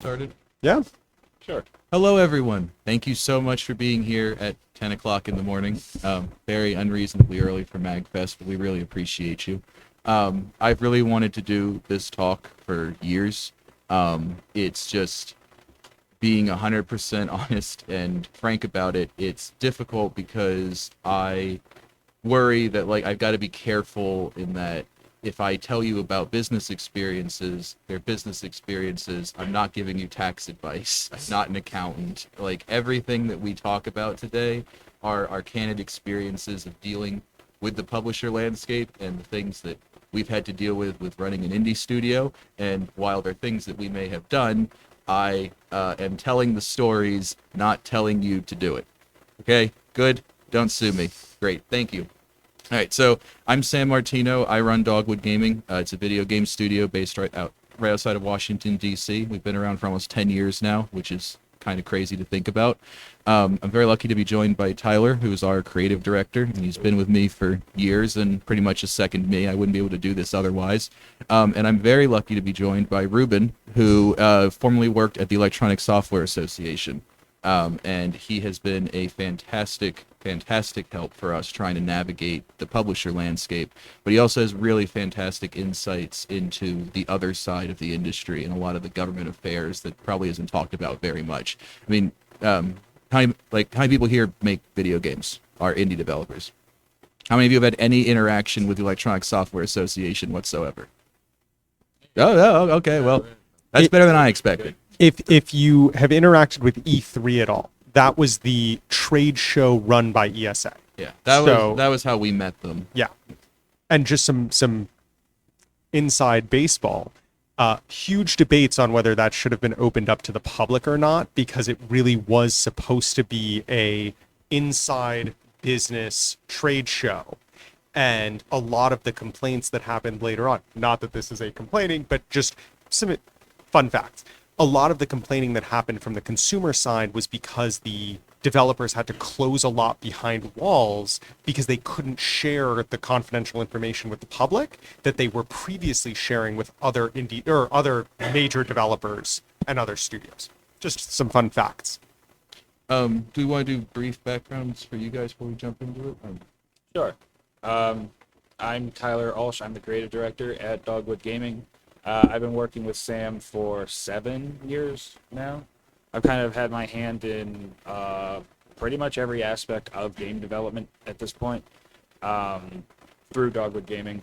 Started? Yeah. Sure. Hello, everyone. Thank you so much for being here at 10 o'clock in the morning. Very unreasonably early for MAGFest, but we really appreciate you. I've really wanted to do this talk for years. It's just being 100% honest and frank about it. It's difficult because I worry that I've got to be careful in that if I tell you about business experiences, they're business experiences. I'm not giving you tax advice. I'm not an accountant. Everything that we talk about today are our candid experiences of dealing with the publisher landscape and the things that we've had to deal with running an indie studio. And while they're things that we may have done, I am telling the stories, not telling you to do it. Okay? Good? Don't sue me. Great. Thank you. All right, so I'm Sam Martino. I run Dogwood Gaming. It's a video game studio based right outside of Washington, D.C. We've been around for almost 10 years now, which is kind of crazy to think about. I'm very lucky to be joined by Tyler, who's our creative director, and he's been with me for years and pretty much a second me. I wouldn't be able to do this otherwise. And I'm very lucky to be joined by Rouben, who formerly worked at the Electronic Software Association. And he has been a fantastic help for us trying to navigate the publisher landscape. But he also has really fantastic insights into the other side of the industry and a lot of the government affairs that probably isn't talked about very much. I mean, how many people here make video games, are indie developers? How many of you have had any interaction with the Electronic Software Association whatsoever? Oh, okay, well, that's better than I expected. If you have interacted with E3 at all, that was the trade show run by ESA. Yeah, that was how we met them. Yeah, and just some inside baseball. Huge debates on whether that should have been opened up to the public or not, because it really was supposed to be a inside business trade show. And a lot of the complaints that happened later on, not that this is a complaining, but just some fun facts. A lot of the complaining that happened from the consumer side was because the developers had to close a lot behind walls because they couldn't share the confidential information with the public that they were previously sharing with other indie or other major developers and other studios. Just some fun facts. Do we want to do brief backgrounds for you guys before we jump into it? Sure. I'm Tyler Ulsch. I'm the creative director at Dogwood Gaming. I've been working with Sam for 7 years now. I've kind of had my hand in pretty much every aspect of game development at this point through Dogwood Gaming,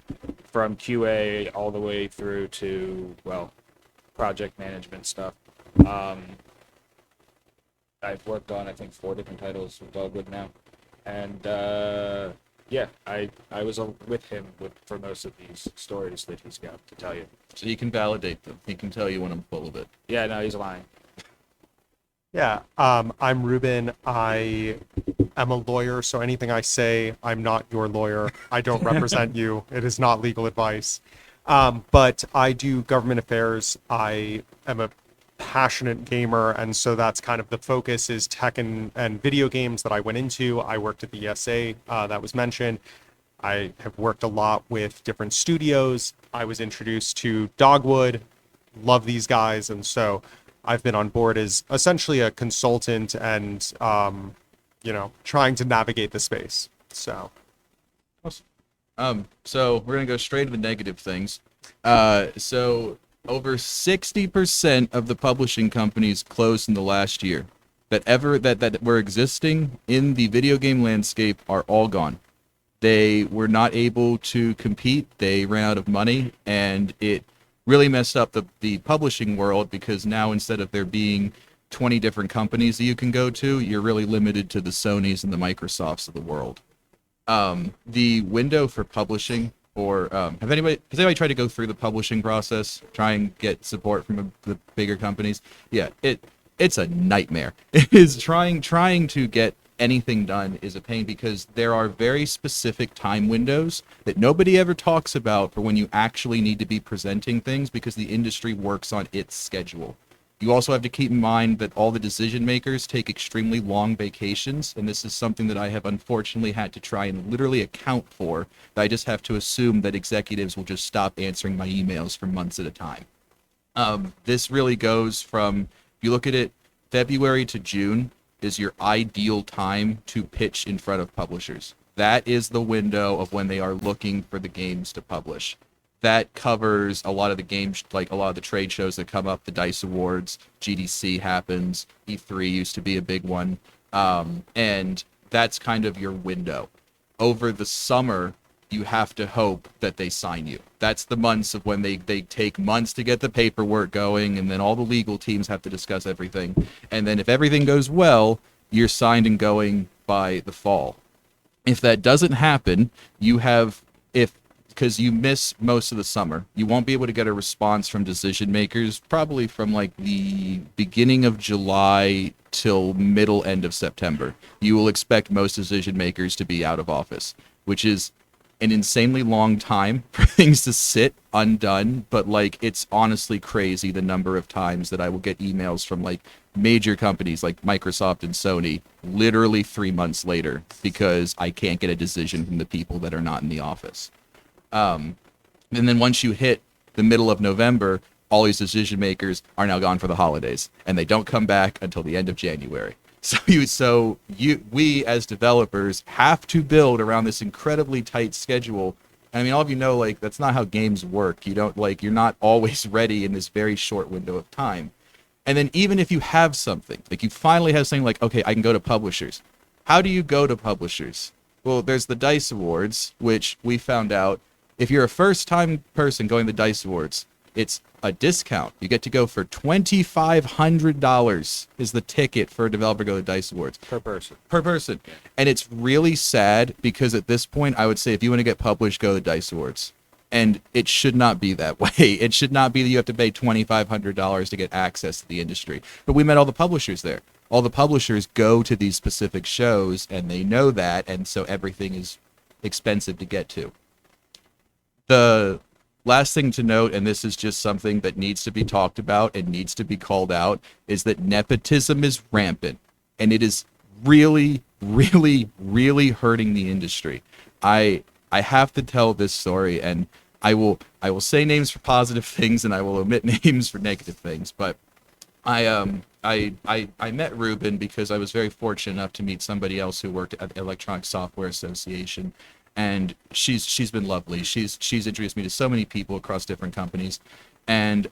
from QA all the way through to, well, project management stuff. I've worked on, I think, 4 different titles with Dogwood now. And yeah, I was with him for most of these stories that he's got to tell you. So he can validate them. He can tell you when I'm full of it. Yeah, no, he's lying. Yeah, I'm Rouben. I am a lawyer, so anything I say, I'm not your lawyer. I don't represent you. It is not legal advice. But I do government affairs. I am a passionate gamer, and so that's kind of the focus is tech and video games that I went into. I worked at the ESA, that was mentioned. I have worked a lot with different studios. I was introduced to Dogwood, love these guys, and so I've been on board as essentially a consultant and trying to navigate the space. So awesome. So we're gonna go straight to the negative things. So over 60% of the publishing companies closed in the last year that were existing in the video game landscape are all gone. They were not able to compete. They ran out of money, and it really messed up the publishing world, because now instead of there being 20 different companies that you can go to, you're really limited to the Sonys and the Microsofts of the world. The window for publishing, or has anybody tried to go through the publishing process, try and get support from the bigger companies? Yeah, it's a nightmare. It is trying to get anything done is a pain, because there are very specific time windows that nobody ever talks about for when you actually need to be presenting things, because the industry works on its schedule. You also have to keep in mind that all the decision makers take extremely long vacations, and this is something that I have unfortunately had to try and literally account for, that I just have to assume that executives will just stop answering my emails for months at a time. This really goes from, if you look at it, February to June is your ideal time to pitch in front of publishers. That is the window of when they are looking for the games to publish. That covers a lot of the games, like a lot of the trade shows that come up, the DICE Awards, GDC happens, E3 used to be a big one, and that's kind of your window. Over the summer, you have to hope that they sign you. That's the months of when they take months to get the paperwork going, and then all the legal teams have to discuss everything. And then if everything goes well, you're signed and going by the fall. If that doesn't happen, because you miss most of the summer, you won't be able to get a response from decision makers probably from like the beginning of July till end of September. You will expect most decision makers to be out of office, which is an insanely long time for things to sit undone, but like it's honestly crazy the number of times that I will get emails from like major companies like Microsoft and Sony literally 3 months later because I can't get a decision from the people that are not in the office. And then once you hit the middle of November, all these decision makers are now gone for the holidays, and they don't come back until the end of January. We as developers have to build around this incredibly tight schedule. And I mean, all of you know, like, that's not how games work. You're not always ready in this very short window of time. And then even if you have something, like you finally have something like, okay, I can go to publishers. How do you go to publishers? Well, there's the DICE Awards, which we found out if you're a first-time person going to the DICE Awards, it's a discount. You get to go for $2,500 is the ticket for a developer to go to the DICE Awards. Per person. Per person. And it's really sad because at this point, I would say if you want to get published, go to the DICE Awards. And it should not be that way. It should not be that you have to pay $2,500 to get access to the industry. But we met all the publishers there. All the publishers go to these specific shows, and they know that, and so everything is expensive to get to. The last thing to note, and this is just something that needs to be talked about and needs to be called out, is that nepotism is rampant, and it is really, really, really hurting the industry. I have to tell this story, and I will say names for positive things, and I will omit names for negative things. But I met Rouben because I was very fortunate enough to meet somebody else who worked at the Electronic Software Association. And she's been lovely. She's introduced me to so many people across different companies, and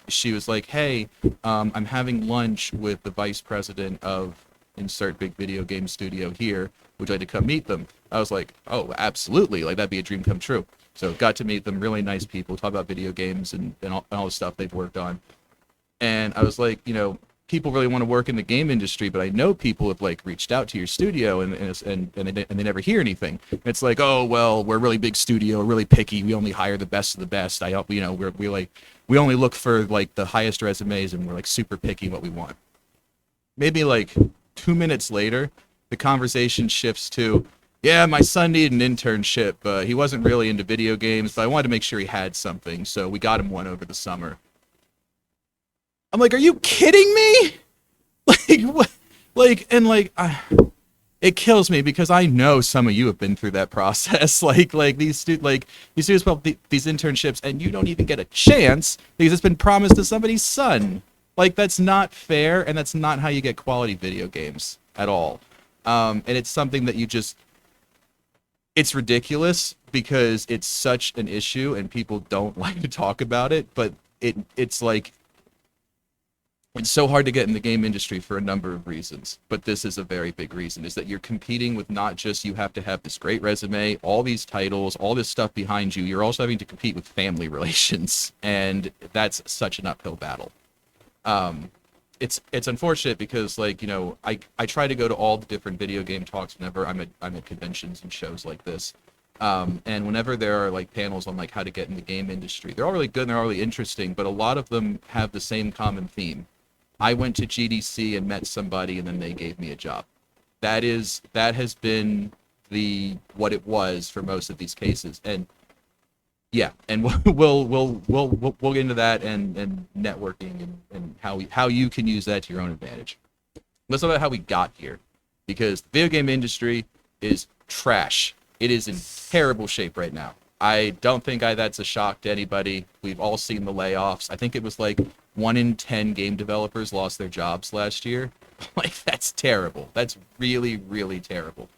she was like, "Hey, I'm having lunch with the vice president of insert big video game studio here. Would you like to come meet them?" I was like, "Oh, absolutely! Like that'd be a dream come true." So got to meet them. Really nice people. Talk about video games and all the stuff they've worked on. And I was like, people really want to work in the game industry, but I know people have like reached out to your studio and they never hear anything. It's like, oh well, we're a really big studio, we're really picky, we only hire the best of the best. We only look for like the highest resumes, and we're like super picky what we want. Maybe like 2 minutes later, the conversation shifts to, yeah, my son needed an internship. He wasn't really into video games, but I wanted to make sure he had something, so we got him one over the summer. I'm like, are you kidding me? Like, what? It kills me because I know some of you have been through that process. These students, well, these internships, and you don't even get a chance because it's been promised to somebody's son. Like, that's not fair, and that's not how you get quality video games at all. And it's something that it's ridiculous because it's such an issue, and people don't like to talk about it. But it's like, it's so hard to get in the game industry for a number of reasons, but this is a very big reason, is that you're competing with not just you have to have this great resume, all these titles, all this stuff behind you, you're also having to compete with family relations, and that's such an uphill battle. It's unfortunate because I try to go to all the different video game talks whenever I'm at conventions and shows like this. And whenever there are like panels on like how to get in the game industry, they're all really good and they're all really interesting, but a lot of them have the same common theme. I went to GDC and met somebody, and then they gave me a job. That has been what it was for most of these cases, and yeah, and we'll get into that and networking and how you can use that to your own advantage. Let's talk about how we got here, because the video game industry is trash. It is in terrible shape right now. I don't think that's a shock to anybody. We've all seen the layoffs. I think it was like 1 in 10 game developers lost their jobs last year. Like, that's terrible. That's really, really terrible.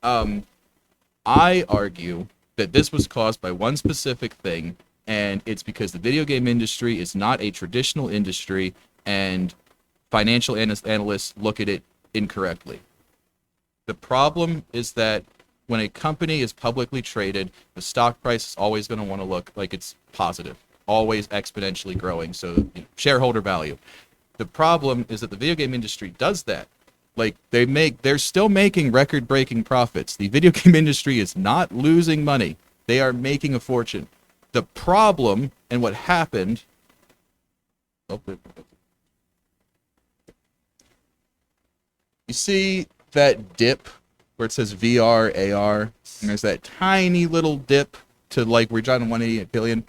I argue that this was caused by one specific thing, and it's because the video game industry is not a traditional industry, and financial analysts look at it incorrectly. The problem is that when a company is publicly traded, the stock price is always going to want to look like it's positive, always exponentially growing, so shareholder value. The problem is that the video game industry does that. Like, they're still making record-breaking profits. The video game industry is not losing money. They are making a fortune. The problem, and what happened... You see that dip where it says VR, AR, and there's that tiny little dip to, like, we're trying to 188 billion.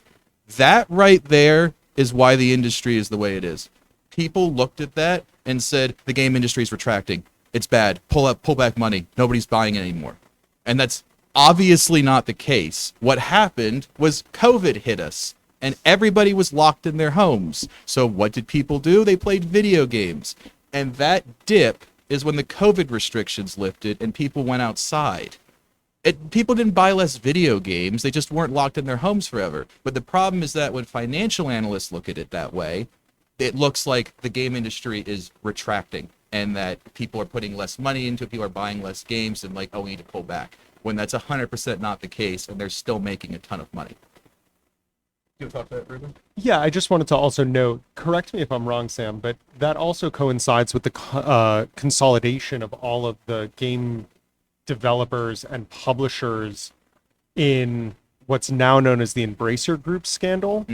That right there is why the industry is the way it is. People looked at that and said, the game industry is retracting. It's bad. Pull back money. Nobody's buying it anymore. And that's obviously not the case. What happened was COVID hit us, and everybody was locked in their homes. So what did people do? They played video games. And that dip is when the COVID restrictions lifted and people went outside. People didn't buy less video games. They just weren't locked in their homes forever. But the problem is that when financial analysts look at it that way, it looks like the game industry is retracting and that people are putting less money into it, people are buying less games, and like, oh, we need to pull back. When that's 100% not the case, and they're still making a ton of money. You want to talk to that, Rouben? Yeah, I just wanted to also note, correct me if I'm wrong, Sam, but that also coincides with the consolidation of all of the game developers and publishers in what's now known as the Embracer Group scandal.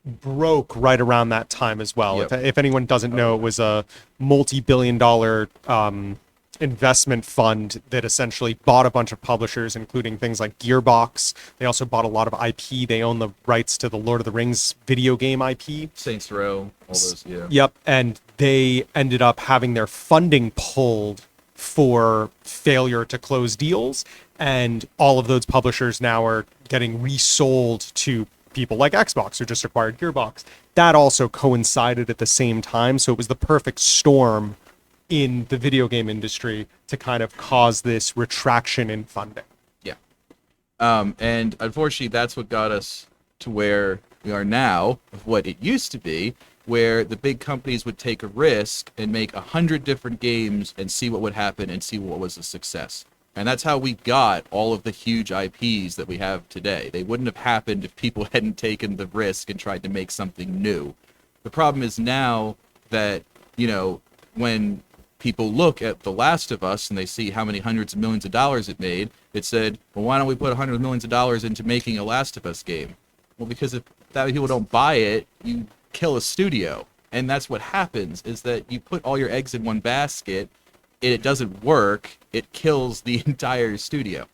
Broke right around that time as well. Yep. If anyone doesn't know, it was a multi-billion-dollar investment fund that essentially bought a bunch of publishers, including things like Gearbox. They also bought a lot of IP. They own the rights to the Lord of the Rings video game IP. Saints Row, all those, yeah. Yep, and they ended up having their funding pulled for failure to close deals, and all of those publishers now are getting resold to people like Xbox, who just acquired Gearbox. That also coincided at the same time, so it was the perfect storm in the video game industry to kind of cause this retraction in funding. Yeah. And unfortunately, that's what got us to where we are now, of what it used to be, where the big companies would take a risk and make 100 different games and see what would happen and see what was a success. And that's how we got all of the huge IPs that we have today. They wouldn't have happened if people hadn't taken the risk and tried to make something new. The problem is now that, when people look at The Last of Us and they see how many hundreds of millions of dollars it made, it said, well, why don't we put hundreds of millions of dollars into making a Last of Us game? Well, because if that many people don't buy it, you kill a studio. And that's what happens, is that you put all your eggs in one basket, it doesn't work, it kills the entire studio.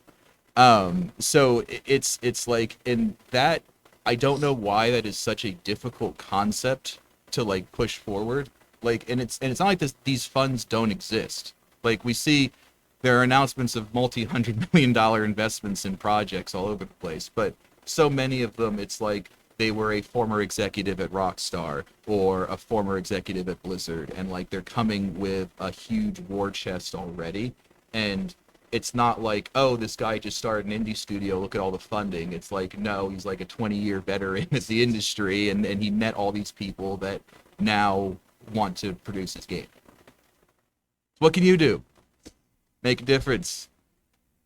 So it's like, in that, I don't know why that is such a difficult concept to like push forward. Like, and it's not like these funds don't exist. Like, we see there are announcements of multi-$100 million investments in projects all over the place, but so many of them, it's like they were a former executive at Rockstar or a former executive at Blizzard, and like they're coming with a huge war chest already. And it's not like, oh, this guy just started an indie studio, look at all the funding. It's like, no, he's like a 20-year veteran at the industry, and he met all these people that now want to produce his game. What can you do? Make a difference.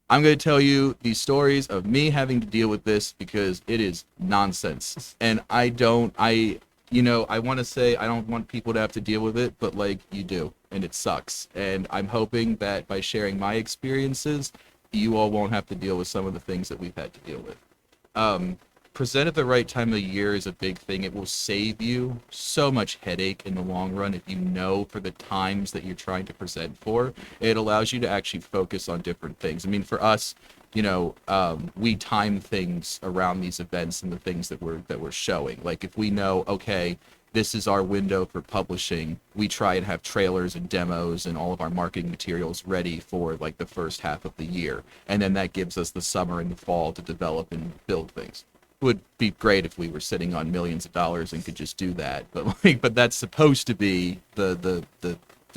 I'm going to tell you these stories of me having to deal with this because it is nonsense. And I want to say I don't want people to have to deal with it, but like, you do, and it sucks. And I'm hoping that by sharing my experiences, you all won't have to deal with some of the things that we've had to deal with. Present at the right time of year is a big thing. It will save you so much headache in the long run if you know for the times that you're trying to present for. It allows you to actually focus on different things. I mean, for us, we time things around these events and the things that we're showing. Like, if we know, okay, this is our window for publishing. We try and have trailers and demos and all of our marketing materials ready for like the first half of the year. And then that gives us the summer and the fall to develop and build things. It would be great if we were sitting on millions of dollars and could just do that. But that's supposed to be the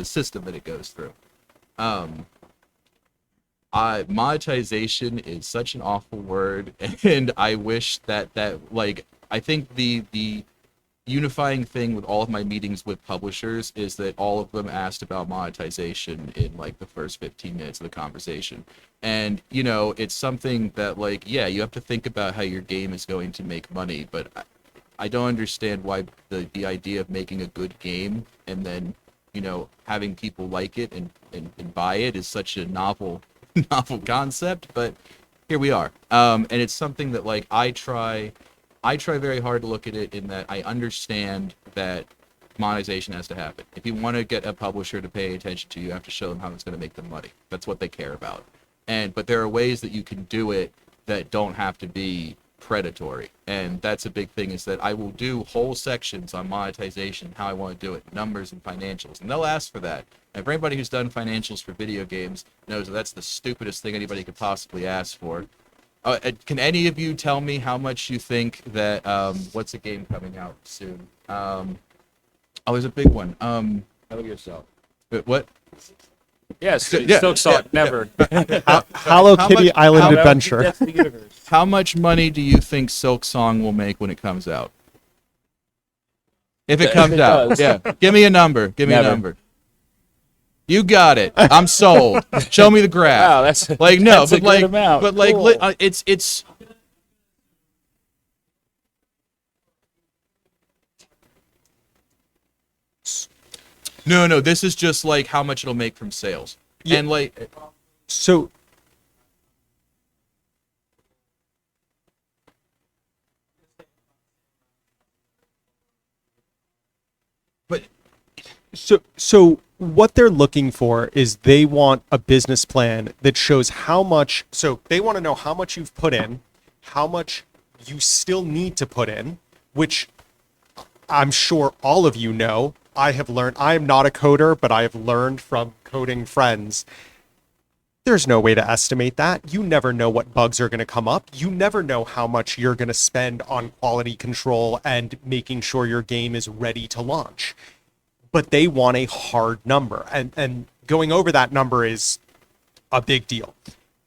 system that it goes through. Monetization is such an awful word, and I wish that like, I think the unifying thing with all of my meetings with publishers is that all of them asked about monetization in like the first 15 minutes of the conversation. And it's something that, like, yeah, you have to think about how your game is going to make money, but I don't understand why the idea of making a good game and then having people like it and buy it is such a novel concept. But here we are, and it's something that, like, I try very hard to look at it in that I understand that monetization has to happen. If you want to get a publisher to pay attention to you, you have to show them how it's going to make them money. That's what they care about. But there are ways that you can do it that don't have to be predatory. And that's a big thing, is that I will do whole sections on monetization, how I want to do it, numbers and financials. And they'll ask for that. And for anybody who's done financials for video games knows that that's the stupidest thing anybody could possibly ask for. Can any of you tell me how much you think that what's a game coming out soon? There's a big one. Help yourself. What? Yes, Yeah, Silk Song, never. Hello Kitty Island how- Adventure. That's the universe. How much money do you think Silk Song will make when it comes out? If it comes out, does. yeah. Give me a number. Give me Never. a number. You got it. I'm sold. Show me the graph. Wow, that's Like, no, that's a but good like, amount. but like, Cool. it's. No. This is just like how much it'll make from sales, Yeah. and like, So but So what they're looking for is they want a business plan that shows how much. So they want to know how much you've put in, how much you still need to put in, which I'm sure all of you know. I have learned. I am not a coder, but I have learned from coding friends. There's no way to estimate that. You never know what bugs are going to come up. You never know how much you're going to spend on quality control and making sure your game is ready to launch. But they want a hard number. And going over that number is a big deal.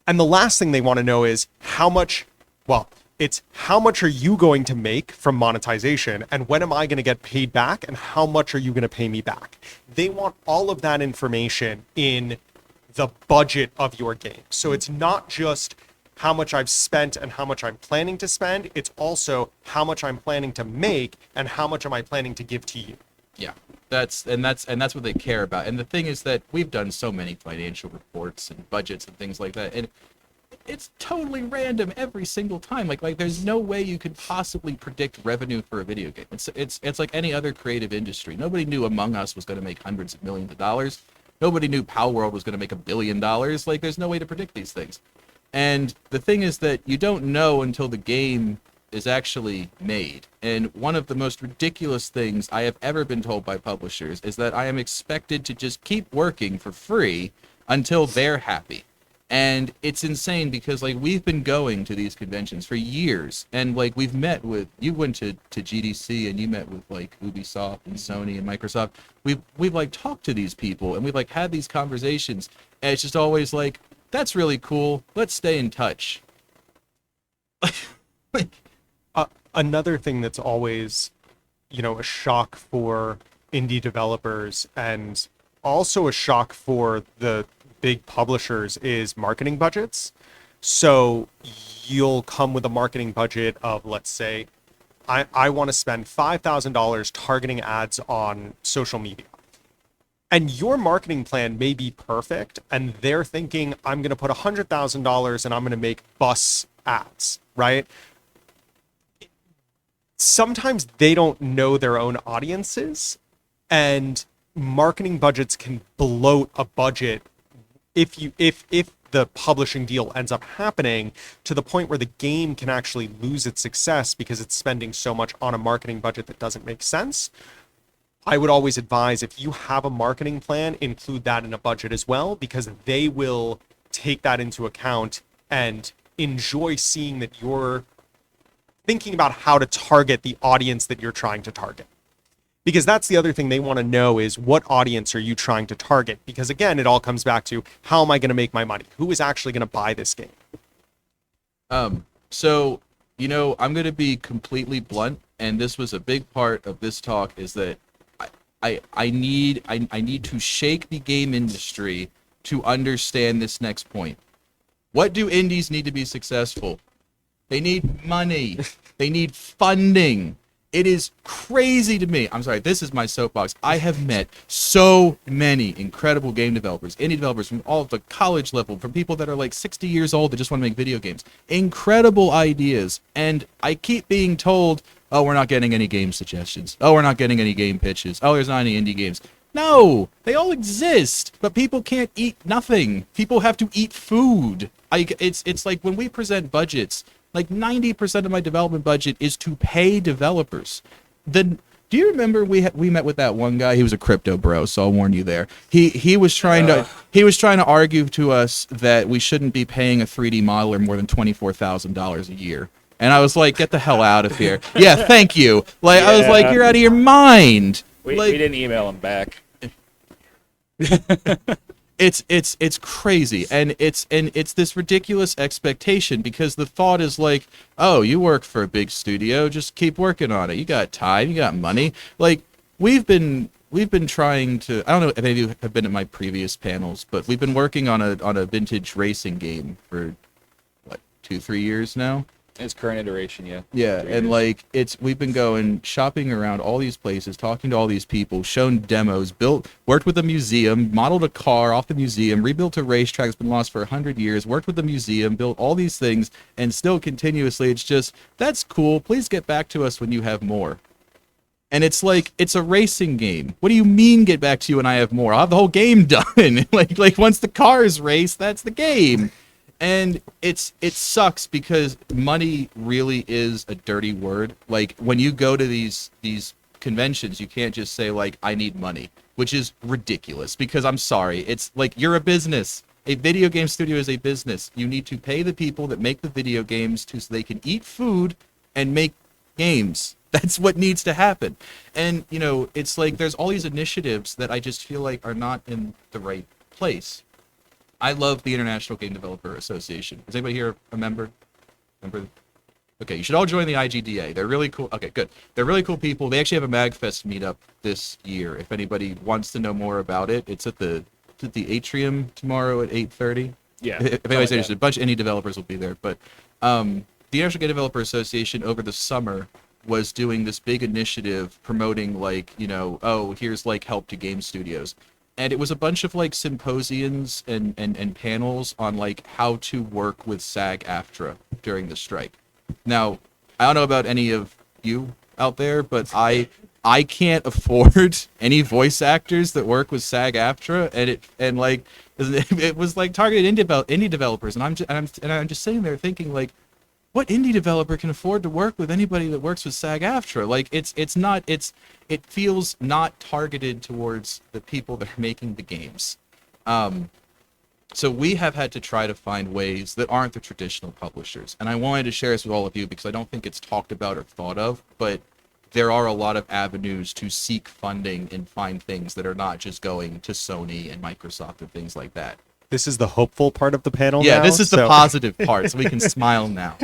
And the last thing they want to know is how much, well, it's how much are you going to make from monetization, and when am I going to get paid back, and how much are you going to pay me back? They want all of that information in the budget of your game. So it's not just how much I've spent and how much I'm planning to spend. It's also how much I'm planning to make and how much am I planning to give to you. yeah, that's what they care about. And the thing is that we've done so many financial reports and budgets and things like that, and it's totally random every single time. Like there's no way you could possibly predict revenue for a video game. It's like any other creative industry. Nobody knew Among Us was going to make hundreds of millions of dollars. Nobody knew Power World was going to make $1 billion. Like, there's no way to predict these things. And the thing is that you don't know until the game is actually made. And one of the most ridiculous things I have ever been told by publishers is that I am expected to just keep working for free until they're happy. And it's insane because, like, we've been going to these conventions for years, and like we've met with, you went to GDC and you met with like Ubisoft and Sony and Microsoft. We've like talked to these people and we've like had these conversations, and it's just always like, that's really cool, let's stay in touch. Another thing that's always, a shock for indie developers and also a shock for the big publishers is marketing budgets. So you'll come with a marketing budget of, let's say, I want to spend $5,000 targeting ads on social media. And your marketing plan may be perfect, and they're thinking, I'm going to put $100,000 and I'm going to make bus ads, right? Sometimes they don't know their own audiences, and marketing budgets can bloat a budget if the publishing deal ends up happening, to the point where the game can actually lose its success because it's spending so much on a marketing budget that doesn't make sense. I would always advise, if you have a marketing plan, include that in a budget as well, because they will take that into account and enjoy seeing that you're thinking about how to target the audience that you're trying to target. Because that's the other thing they want to know, is what audience are you trying to target? Because again, it all comes back to, how am I going to make my money? Who is actually going to buy this game? So, I'm going to be completely blunt, and this was a big part of this talk, is that I need to shake the game industry to understand this next point. What do indies need to be successful? They need money. They need funding. It is crazy to me. I'm sorry, this is my soapbox. I have met so many incredible game developers, indie developers from all of the college level, from people that are like 60 years old that just want to make video games. Incredible ideas. And I keep being told, oh, we're not getting any game suggestions. Oh, we're not getting any game pitches. Oh, there's not any indie games. No, they all exist, but people can't eat nothing. People have to eat food. It's like when we present budgets, like 90% of my development budget is to pay developers. Do you remember we met with that one guy? He was a crypto bro, so I'll warn you there. He was trying to argue to us that we shouldn't be paying a 3D modeler more than $24,000 a year. And I was like, get the hell out of here. Yeah, thank you. Like, I was like, you're out of your mind. We didn't email him back. It's crazy, and it's this ridiculous expectation, because the thought is like, oh, you work for a big studio, just keep working on it. You got time, you got money. Like, we've been trying to, I don't know if any of you have been at my previous panels, but we've been working on a vintage racing game for what, 2-3 years now. Its current iteration, yeah. Yeah, and like we've been going shopping around all these places, talking to all these people, shown demos, worked with a museum, modeled a car off the museum, rebuilt a racetrack that's been lost for 100 years, worked with the museum, built all these things, and still continuously it's just, that's cool, please get back to us when you have more. And it's like, it's a racing game. What do you mean get back to you when I have more? I'll have the whole game done. like once the cars race, that's the game. And it sucks, because money really is a dirty word. Like, when you go to these conventions, you can't just say like, I need money, which is ridiculous, because I'm sorry, it's like, you're a business. A video game studio is a business. You need to pay the people that make the video games so they can eat food and make games. That's what needs to happen. And it's like, there's all these initiatives that I just feel like are not in the right place. I love the International Game Developer Association. Is anybody here a member? Okay, you should all join the IGDA. They're really cool. Okay, good. They're really cool people. They actually have a MAGFest meetup this year. If anybody wants to know more about it, it's at the Atrium tomorrow at 8:30. Yeah. If anybody's interested, a bunch of indie developers will be there. But the International Game Developer Association over the summer was doing this big initiative promoting, like, oh, here's like help to game studios. And it was a bunch of like symposiums and panels on like how to work with SAG-AFTRA during the strike. Now, I don't know about any of you out there, but I can't afford any voice actors that work with SAG-AFTRA, and it was like targeted indie developers, and I'm just sitting there thinking, like, what indie developer can afford to work with anybody that works with SAG-AFTRA? Like, it feels not targeted towards the people that are making the games. So we have had to try to find ways that aren't the traditional publishers. And I wanted to share this with all of you because I don't think it's talked about or thought of, but there are a lot of avenues to seek funding and find things that are not just going to Sony and Microsoft and things like that. This is the hopeful part of the panel Yeah, now, this is the positive part, so we can smile now.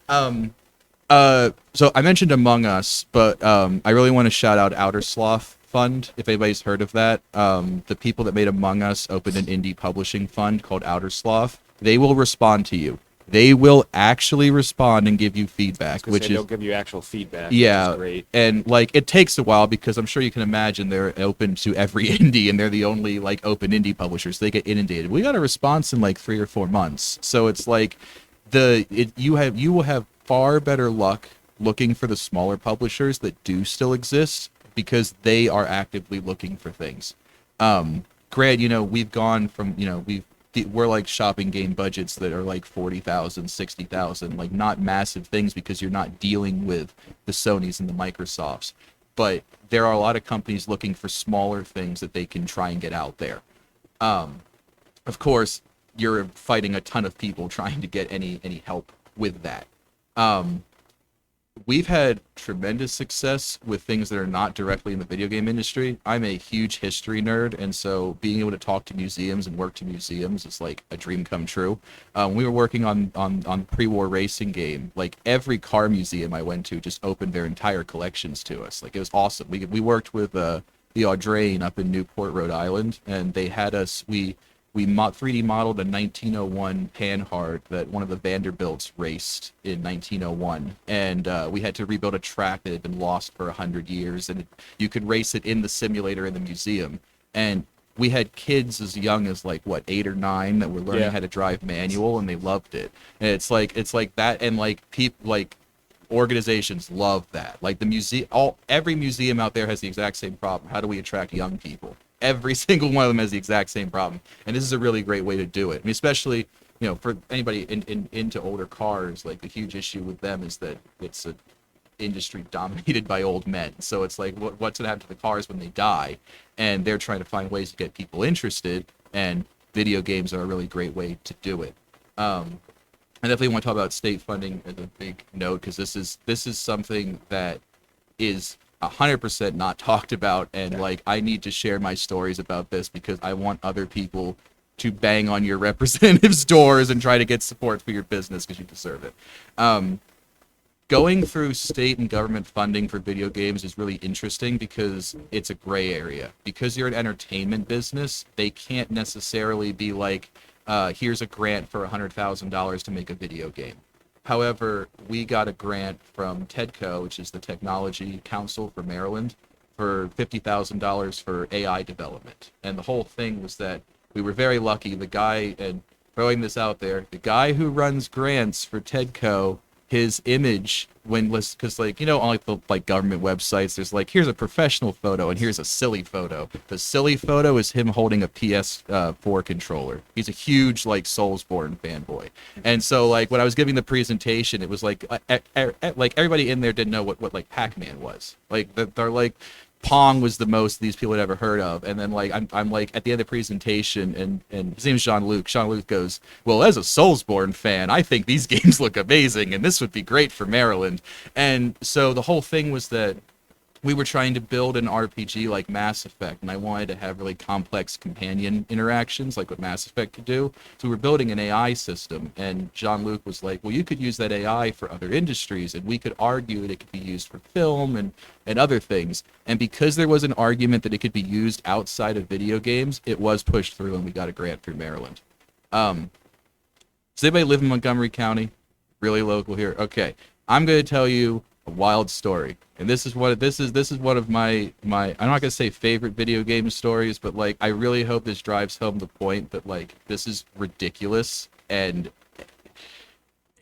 So I mentioned Among Us, but I really want to shout out Outer Sloth Fund, if anybody's heard of that. The people that made Among Us opened an indie publishing fund called Outer Sloth. They will respond to you. They will actually respond and give you feedback, which is they'll give you actual feedback. Yeah, which is great. And like it takes a while because I'm sure you can imagine they're open to every indie and they're the only like open indie publishers. They get inundated. We got a response in like 3 or 4 months, so it's like you will have far better luck looking for the smaller publishers that do still exist because they are actively looking for things. Grant, we've gone from we're like shopping game budgets that are like 40,000, 60,000, like not massive things because you're not dealing with the Sonys and the Microsofts. but there are a lot of companies looking for smaller things that they can try and get out there. Of course, you're fighting a ton of people trying to get any help with that. We've had tremendous success with things that are not directly in the video game industry. I'm a huge history nerd, and so being able to talk to museums and work to museums is like a dream come true. We were working on pre-war racing game. Like every car museum I went to just opened their entire collections to us. Like it was awesome. We worked with the Audrain up in Newport, Rhode Island, and they had us. We 3D modeled a 1901 Panhard that one of the Vanderbilts raced in 1901, and we had to rebuild a track that had been lost for 100 years, and you could race it in the simulator in the museum. And we had kids as young as like 8 or 9 that were learning how to drive manual, and they loved it. And it's like that, and like people like organizations love that. Like every museum out there has the exact same problem. How do we attract young people? Every single one of them has the exact same problem, and this is a really great way to do it. I mean, especially for anybody into older cars, like the huge issue with them is that it's an industry dominated by old men. So it's like, what's going to happen to the cars when they die? And they're trying to find ways to get people interested, and video games are a really great way to do it. I definitely want to talk about state funding as a big note, because this is something that is 100% not talked about, and like I need to share my stories about this because I want other people to bang on your representatives' doors and try to get support for your business because you deserve it. Going through state and government funding for video games is really interesting because it's a gray area. Because you're an entertainment business, they can't necessarily be like, here's a grant for $100,000 to make a video game. However, we got a grant from TEDCO, which is the Technology Council for Maryland, for $50,000 for AI development. And the whole thing was that we were very lucky. The guy, and throwing this out there, the guy who runs grants for TEDCO, his image because on the government websites, there's like, here's a professional photo and here's a silly photo. The silly photo is him holding a PS4 controller. He's a huge Soulsborne fanboy, and so when I was giving the presentation, it was like everybody in there didn't know what Pac-Man was. They're like, Pong was the most these people had ever heard of. And then I'm like at the end of the presentation, and his name is Jean-Luc. Jean-Luc goes, well, as a Soulsborne fan, I think these games look amazing and this would be great for Maryland. And so the whole thing was that we were trying to build an RPG like Mass Effect, and I wanted to have really complex companion interactions like what Mass Effect could do. So we were building an AI system, and Jean-Luc was like, well, you could use that AI for other industries, and we could argue that it could be used for film and other things. And because there was an argument that it could be used outside of video games, it was pushed through, and we got a grant through Maryland. Does anybody live in Montgomery County? Really local here? Okay. I'm going to tell you a wild story, and this is one of my I'm not gonna say favorite video game stories, but I really hope this drives home the point that this is ridiculous and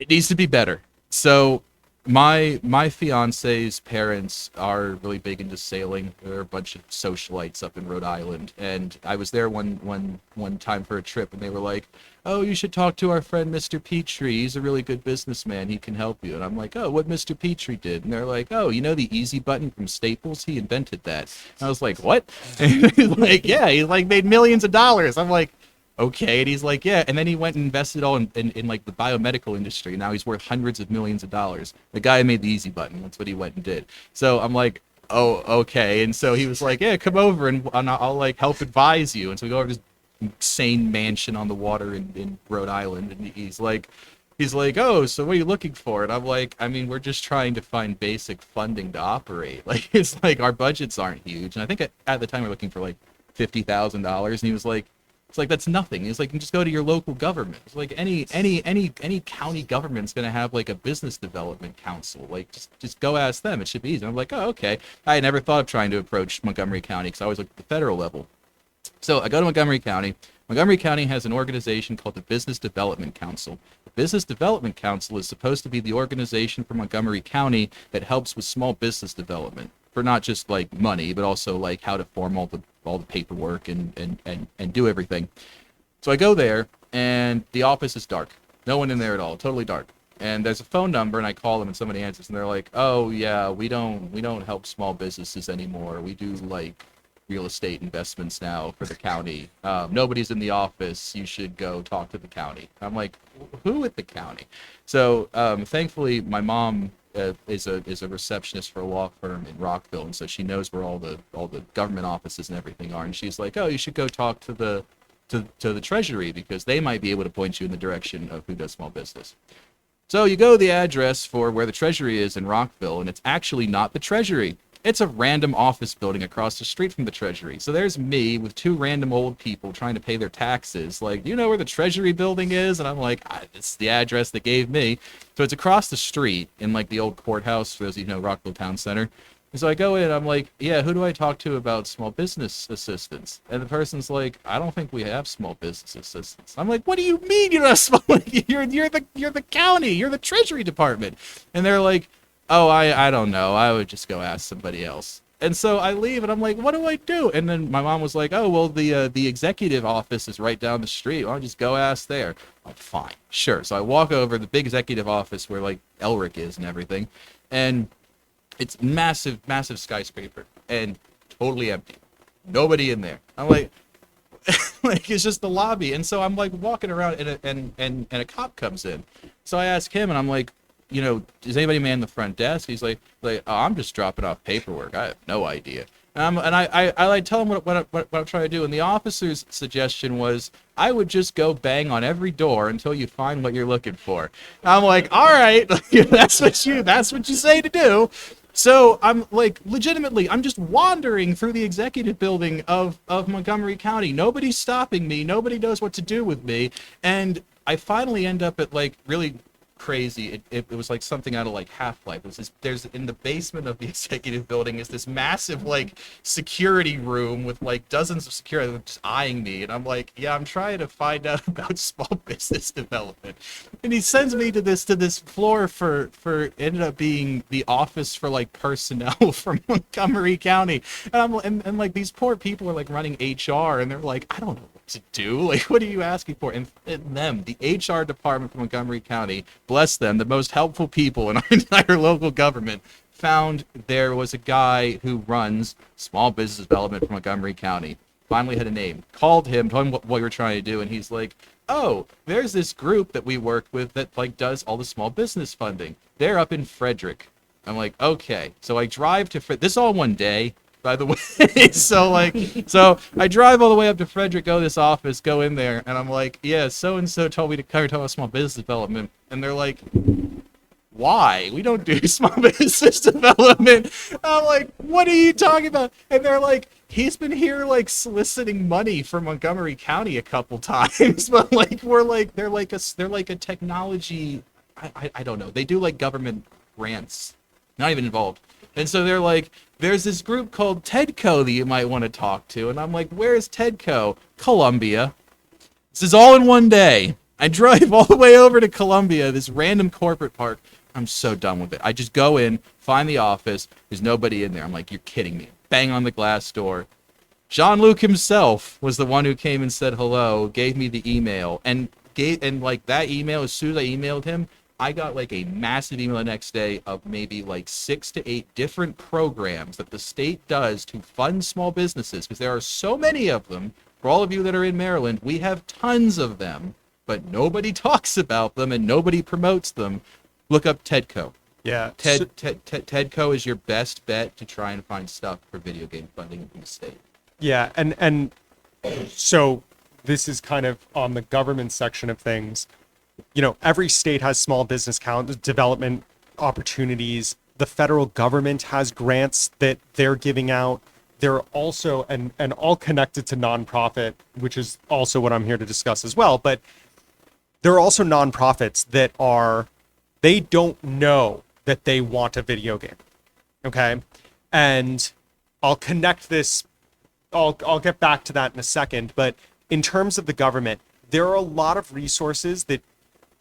it needs to be better. So my fiance's parents are really big into sailing. They're a bunch of socialites up in Rhode Island, and I was there one time for a trip, and they were like, oh, you should talk to our friend Mr. Petrie. He's a really good businessman. He can help you. And I'm like, oh, what Mr. Petrie did? And they're like, oh, you know the easy button from Staples? He invented that. And I was like, what? And he's like, yeah, he made millions of dollars. I'm like, okay. And he's like, yeah. And then he went and invested all in the biomedical industry. Now he's worth hundreds of millions of dollars. The guy who made the easy button, that's what he went and did. So I'm like, oh, okay. And so he was like, yeah, come over and I'll help advise you. And so we go over to this insane mansion on the water in Rhode Island, and he's like, oh, so what are you looking for? And I'm like, I mean, we're just trying to find basic funding to operate. It's our budgets aren't huge, and I think at the time we we're looking for $50,000, and he was like, it's like, that's nothing. He's like, you just go to your local government. It's like any county government's gonna have a business development council. Just go ask them. It should be easy. And I'm like, oh, okay. I had never thought of trying to approach Montgomery County because I always looked at the federal level. So I go to Montgomery County. Montgomery County has an organization called the Business Development Council. The Business Development Council is supposed to be the organization for Montgomery County that helps with small business development, for not just money, but also how to form all the paperwork and do everything. So I go there, and the office is dark. No one in there at all, totally dark. and there's a phone number, and I call them, and somebody answers, and they're like, "Oh yeah, we don't help small businesses anymore. We do like real estate investments now for the county. Nobody's in the office. You should go talk to the county." I'm like, "Who at the county?" So thankfully, my mom is a receptionist for a law firm in Rockville, and so she knows where all the government offices and everything are. And she's like, "Oh, you should go talk to the Treasury, because they might be able to point you in the direction of who does small business." So you go to the address for where the Treasury is in Rockville, and it's actually not the Treasury. It's a random office building across the street from the Treasury. So there's me with two random old people trying to pay their taxes. Like, "Do you know where the Treasury building is?" And I'm like, "It's the address they gave me." So it's across the street in like the old courthouse, for those of you who know Rockville Town Center. And so I go in, I'm like, "Yeah, who do I talk to about small business assistance?" And the person's like, "I don't think we have small business assistants." I'm like, "What do you mean you don't have small? You're the county, you're the Treasury Department." And they're like, "Oh, I don't know. I would just go ask somebody else." And so I leave, and I'm like, "What do I do?" And then my mom was like, "Oh, well, the executive office is right down the street. Why don't you just go ask there?" I'm like, "Fine, sure." So I walk over the big executive office where like Elric is and everything, and it's massive, massive skyscraper and totally empty. Nobody in there. I'm like, like it's just the lobby. And so I'm like walking around, and a cop comes in. So I ask him, and I'm like, "Does anybody man the front desk?" He's like, "Oh, I'm just dropping off paperwork. I have no idea." And I like tell him what I'm trying to do. And the officer's suggestion was, I would just go bang on every door until you find what you're looking for. And I'm like, "All right, that's what you say to do." So I'm like, legitimately, I'm just wandering through the executive building of Montgomery County. Nobody's stopping me. Nobody knows what to do with me. And I finally end up at like really crazy. It was like something out of like Half-Life. It was there's in the basement of the executive building is this massive like security room with like dozens of security just eyeing me, and I'm like, "Yeah, I'm trying to find out about small business development." And he sends me to this floor for ended up being the office for like personnel from Montgomery County. And like these poor people are like running HR, and they're like, "I don't know what to do. Like, what are you asking for?" And the HR department from Montgomery County, bless them, the most helpful people in our entire local government, found there was a guy who runs small business development from Montgomery County. Finally had a name. Called him, told him what we were trying to do, and he's like, "Oh, there's this group that we work with that like does all the small business funding. They're up in Frederick." I'm like, "Okay." So I drive to this all one day, by the way. so I drive all the way up to Frederick, go to this office, go in there, and I'm like, "Yeah, so and so told me to come talk about small business development." And they're like, "Why? We don't do small business development." I'm like, "What are you talking about?" And they're like, "He's been here like soliciting money for Montgomery County a couple times." But like they're like a technology, I don't know. They do like government grants. Not even involved. And so they're like, "There's this group called TEDCO that you might want to talk to." And I'm like, "Where's TEDCO?" "Columbia." This is all in one day. I drive all the way over to Columbia, this random corporate park. I'm so done with it. I just go in, find the office. There's nobody in there. I'm like, "You're kidding me." Bang on the glass door. Jean-Luc himself was the one who came and said hello, gave me the email, and like that email, as soon as I emailed him, I got like a massive email the next day of maybe like 6 to 8 different programs that the state does to fund small businesses, because there are so many of them. For all of you that are in Maryland, we have tons of them, but nobody talks about them and nobody promotes them. Look up TEDCO. Yeah. TEDCO is your best bet to try and find stuff for video game funding in the state. Yeah, and so this is kind of on the government section of things. Every state has small business development opportunities. The federal government has grants that they're giving out. They're also, and all connected to nonprofit, which is also what I'm here to discuss as well. But there are also nonprofits that they don't know that they want a video game. Okay. And I'll connect this. I'll get back to that in a second. But in terms of the government, there are a lot of resources that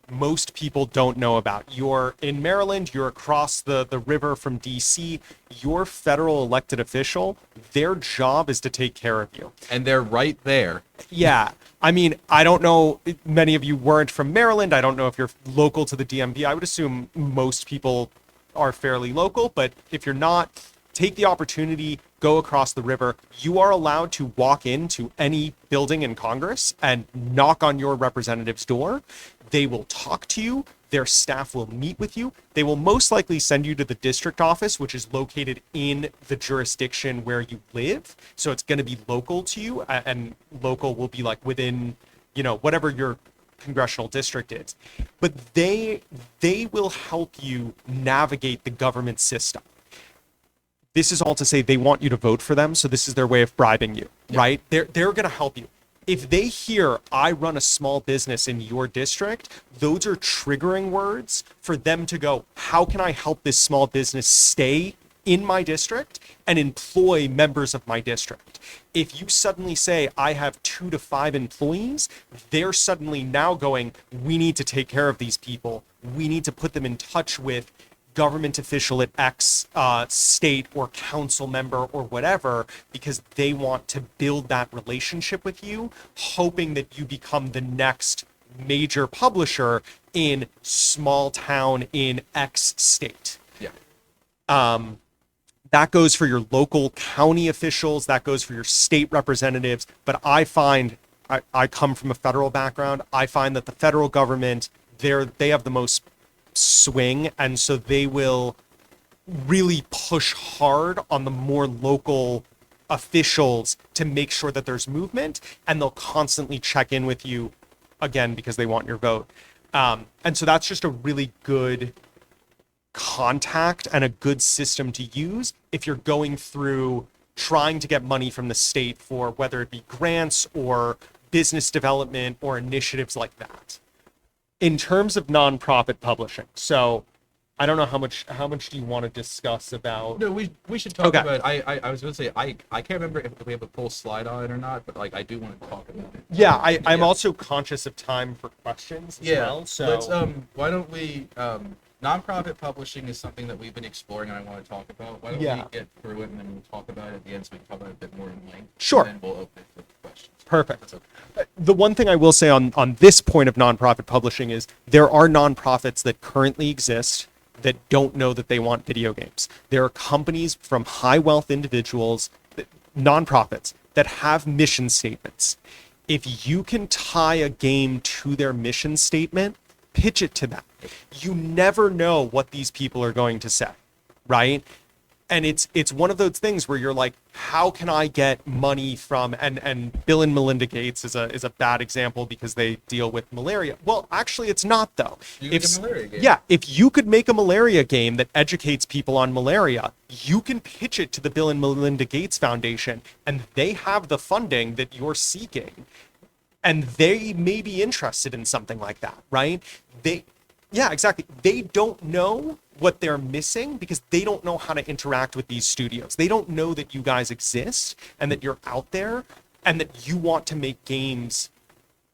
most people don't know about. You're in Maryland, you're across the river from DC, your federal elected official, their job is to take care of you. And they're right there. Yeah. I mean, I don't know. Many of you weren't from Maryland. I don't know if you're local to the DMV. I would assume most people are fairly local, but if you're not, take the opportunity, go across the river. You are allowed to walk into any building in Congress and knock on your representative's door. They will talk to you. Their staff will meet with you. They will most likely send you to the district office, which is located in the jurisdiction where you live. So it's going to be local to you, and local will be like within, whatever your congressional district is. But they will help you navigate the government system. This is all to say they want you to vote for them, so this is their way of bribing you, right? They're going to help you. If they hear I run a small business in your district, those are triggering words for them to go, how can I help this small business stay in my district and employ members of my district? If you suddenly say I have 2 to 5 employees, they're suddenly now going, we need to take care of these people. We need to put them in touch with government official at X state or council member or whatever, because they want to build that relationship with you, hoping that you become the next major publisher in small town in X state. Yeah. That goes for your local county officials, that goes for your state representatives. But I find, I come from a federal background, I find that the federal government, they have the most swing, and so they will really push hard on the more local officials to make sure that there's movement, and they'll constantly check in with you, again, because they want your vote. And so that's just a really good contact and a good system to use if you're going through trying to get money from the state for whether it be grants or business development or initiatives like that. In terms of nonprofit publishing, so I don't know how much do you want to discuss about? No, we should talk Okay. about. I was going to say I can't remember if we have a full slide on it or not, but like I do want to talk about it. Yeah, I'm also conscious of time for questions as well. So let's why don't we nonprofit publishing is something that we've been exploring and I want to talk about. Why don't we get through it and then we'll talk about it at the end, so we can talk about it a bit more in length. Sure. And then we'll open it for questions. Perfect. That's okay. The one thing I will say on this point of nonprofit publishing is there are nonprofits that currently exist that don't know that they want video games. There are companies from high wealth individuals, nonprofits, that have mission statements. If you can tie a game to their mission statement, pitch it to them. You never know what these people are going to say, right? And it's one of those things where you're like, how can I get money from, and Bill and Melinda Gates is a bad example because they deal with malaria. Well, actually it's not though. You can make a malaria game. Yeah, if you could make a malaria game that educates people on malaria, you can pitch it to the Bill and Melinda Gates Foundation, and they have the funding that you're seeking. And they may be interested in something like that, right? Yeah, exactly. They don't know what they're missing because they don't know how to interact with these studios. They don't know that you guys exist and that you're out there and that you want to make games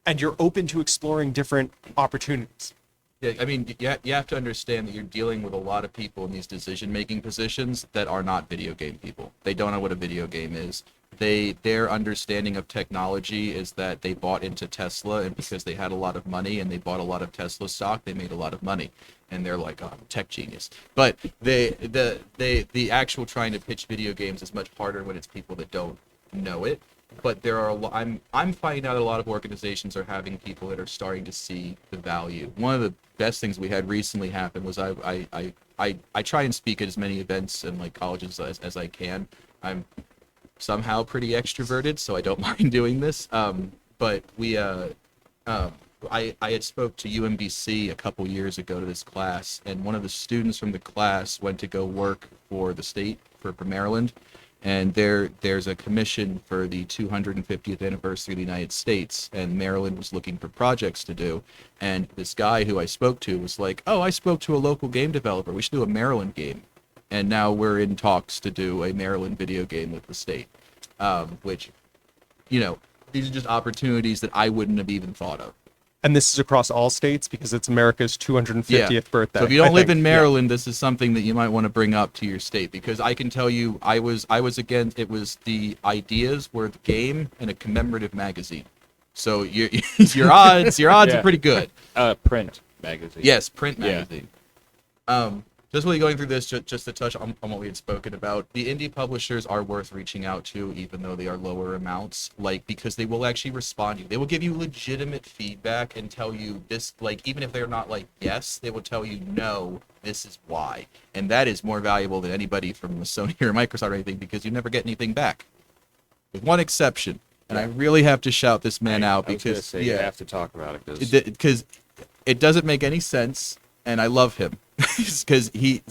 and you're open to exploring different opportunities. Yeah, I mean, you have to understand that you're dealing with a lot of people in these decision-making positions that are not video game people. They don't know what a video game is. Their understanding of technology is that they bought into Tesla, and because they had a lot of money and they bought a lot of Tesla stock, they made a lot of money, and they're like, oh, I'm a tech genius. But the actual trying to pitch video games is much harder when it's people that don't know it. But there are I'm finding out a lot of organizations are having people that are starting to see the value. One of the best things we had recently happen was I try and speak at as many events and like colleges as I can. I'm somehow pretty extroverted, so I don't mind doing this. But I had spoke to UMBC a couple years ago to this class, and one of the students from the class went to go work for the state for Maryland, and there's a commission for the 250th anniversary of the United States, and Maryland was looking for projects to do, and this guy who I spoke to was like, oh, I spoke to a local game developer, we should do a Maryland game. And now we're in talks to do a Maryland video game with the state, which, these are just opportunities that I wouldn't have even thought of. And this is across all states because it's America's 250th birthday. So if you don't live in Maryland, this is something that you might want to bring up to your state, because I can tell you, it was the ideas were the game and a commemorative magazine. So your odds Yeah. are pretty good. Print magazine. Yes, print Yeah. magazine. Just really going through this, just to touch on what we had spoken about, the indie publishers are worth reaching out to, even though they are lower amounts, like, because they will actually respond to you. They will give you legitimate feedback and tell you this, like, even if they're not like, yes, they will tell you, no, this is why. And that is more valuable than anybody from Sony or Microsoft or anything, because you never get anything back. With one exception. And I really have to shout this man out I was gonna because, say, you have to talk about it because it doesn't make any sense, and I love him because maybe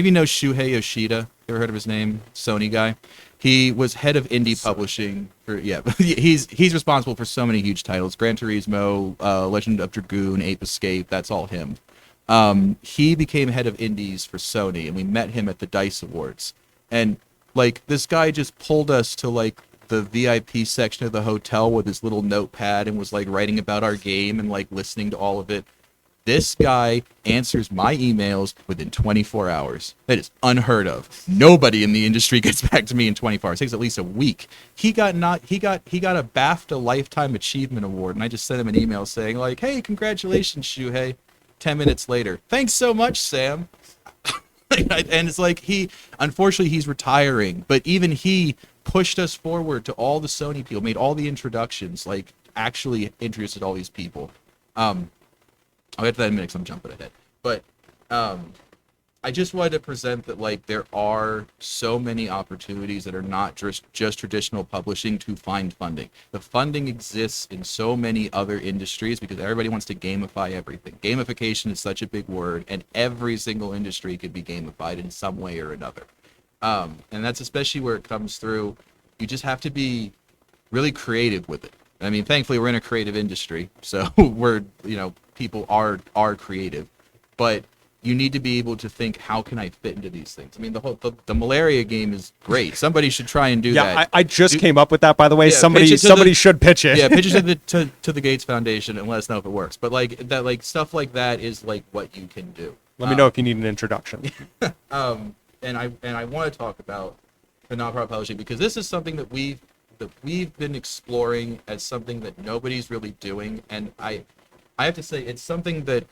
you know Shuhei Yoshida. You ever heard of his name? Sony guy. He was head of indie publishing for he's responsible for so many huge titles: Gran Turismo, Legend of Dragoon, Ape Escape. That's all him. He became head of indies for Sony, and we met him at the DICE Awards. And like, this guy just pulled us to like the VIP section of the hotel with his little notepad and was like writing about our game and like listening to all of it. This guy answers my emails within 24 hours. That is unheard of. Nobody in the industry gets back to me in 24 hours. It takes at least a week. He got a BAFTA Lifetime Achievement Award, and I just sent him an email saying like, "Hey, congratulations, Shuhei." 10 minutes later, "Thanks so much, Sam." And it's like, unfortunately he's retiring, but even he pushed us forward to all the Sony people, made all the introductions, like actually introduced all these people. I'll get to that in a minute because I'm jumping ahead. But I just wanted to present that like there are so many opportunities that are not just traditional publishing to find funding. The funding exists in so many other industries because everybody wants to gamify everything. Gamification is such a big word, and every single industry could be gamified in some way or another. And that's especially where it comes through. You just have to be really creative with it. I mean, thankfully we're in a creative industry, so people are creative, but you need to be able to think, how can I fit into these things? I mean, the malaria game is great. Somebody should try and do that. Yeah, I just came up with that, by the way. Yeah, somebody should pitch it. Yeah, pitch it to the Gates Foundation and let us know if it works. But like that, like stuff like that is like what you can do. Let me know if you need an introduction. And I want to talk about the nonprofit publishing because this is something that we've been exploring as something that nobody's really doing, and I have to say it's something that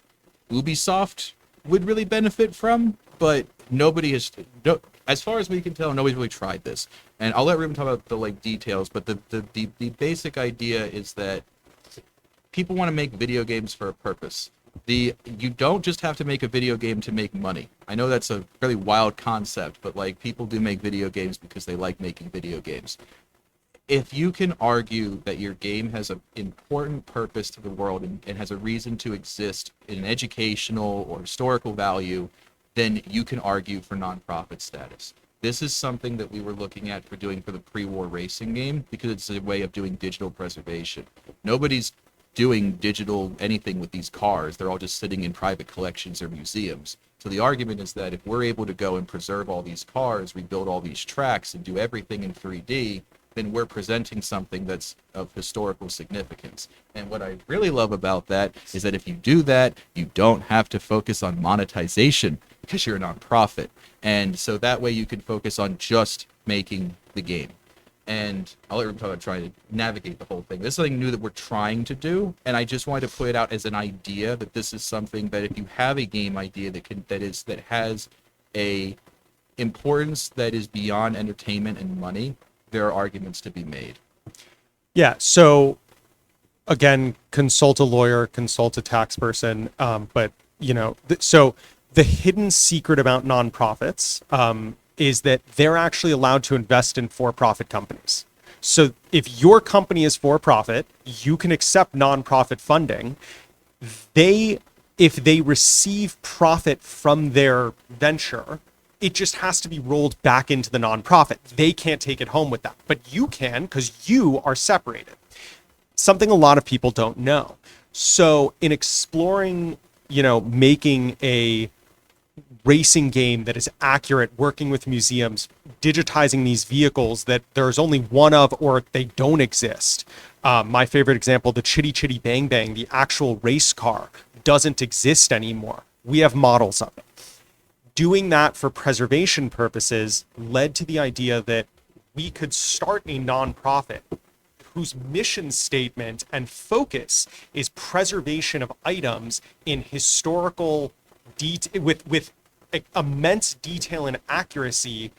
Ubisoft would really benefit from, but as far as we can tell, nobody's really tried this. And I'll let Rouben talk about the like details, but the basic idea is that people want to make video games for a purpose. You don't just have to make a video game to make money. I know that's a really wild concept, but like, people do make video games because they like making video games. If you can argue that your game has an important purpose to the world and has a reason to exist in an educational or historical value, then you can argue for nonprofit status. This is something that we were looking at for doing for the pre-war racing game because it's a way of doing digital preservation. Nobody's doing digital anything with these cars. They're all just sitting in private collections or museums. So the argument is that if we're able to go and preserve all these cars, rebuild all these tracks, and do everything in 3D, then we're presenting something that's of historical significance. And what I really love about that is that if you do that, you don't have to focus on monetization because you're a nonprofit. And so that way you can focus on just making the game. And I'll let you talk about trying to navigate the whole thing. This is something new that we're trying to do, and I just wanted to put it out as an idea that this is something that if you have a game idea that has a importance that is beyond entertainment and money, there are arguments to be made. Yeah. So again, consult a lawyer, consult a tax person. But so the hidden secret about nonprofits is that they're actually allowed to invest in for-profit companies. So if your company is for-profit, you can accept nonprofit funding. If they receive profit from their venture, it just has to be rolled back into the nonprofit. They can't take it home with that, but you can because you are separated. Something a lot of people don't know. So in exploring, making a racing game that is accurate, working with museums, digitizing these vehicles that there's only one of or they don't exist. My favorite example, the Chitty Chitty Bang Bang, the actual race car, doesn't exist anymore. We have models of it. Doing that for preservation purposes led to the idea that we could start a nonprofit whose mission statement and focus is preservation of items in historical with immense detail and accuracy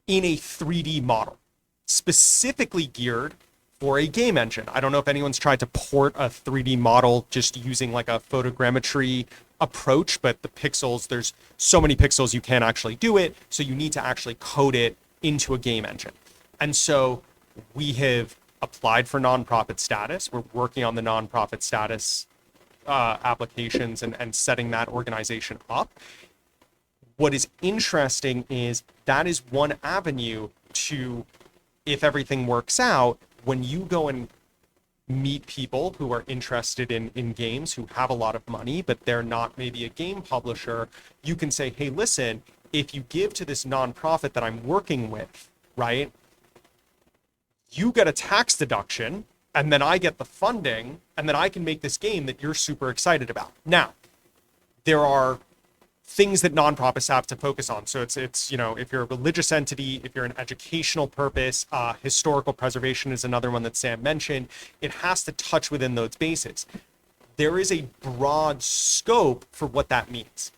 in a 3D model, specifically geared for a game engine. I don't know if anyone's tried to port a 3D model just using like a photogrammetry approach, but the pixels, there's so many pixels you can't actually do it, so you need to actually code it into a game engine. And so we have applied for nonprofit status. We're working on the nonprofit status applications and setting that organization up. What is interesting is that is one avenue to, if everything works out, when you go and meet people who are interested in games, who have a lot of money, but they're not maybe a game publisher, you can say, hey, listen, if you give to this nonprofit that I'm working with, right, you get a tax deduction, and then I get the funding, and then I can make this game that you're super excited about. Now, there are things that nonprofits have to focus on. So it's you know, if you're a religious entity, if you're an educational purpose, historical preservation is another one that Sam mentioned. It has to touch within those bases. There is a broad scope for what that means.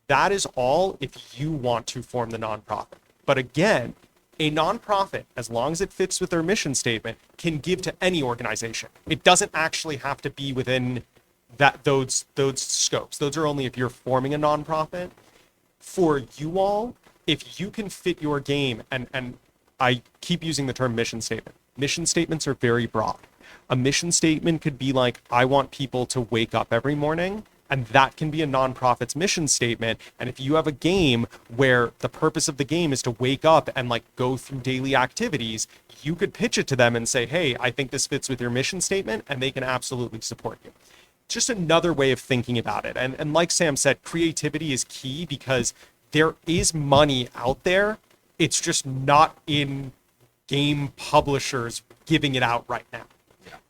That is all if you want to form the nonprofit. But again, a nonprofit, as long as it fits with their mission statement, can give to any organization. It doesn't actually have to be within those scopes. Those are only if you're forming a nonprofit. For you all, if you can fit your game, and I keep using the term mission statement. Mission statements are very broad. A mission statement could be like, I want people to wake up every morning, and that can be a nonprofit's mission statement. And if you have a game where the purpose of the game is to wake up and like go through daily activities, you could pitch it to them and say, hey, I think this fits with your mission statement, and they can absolutely support you. Just another way of thinking about it. And like Sam said, creativity is key because there is money out there. It's just not in game publishers giving it out right now.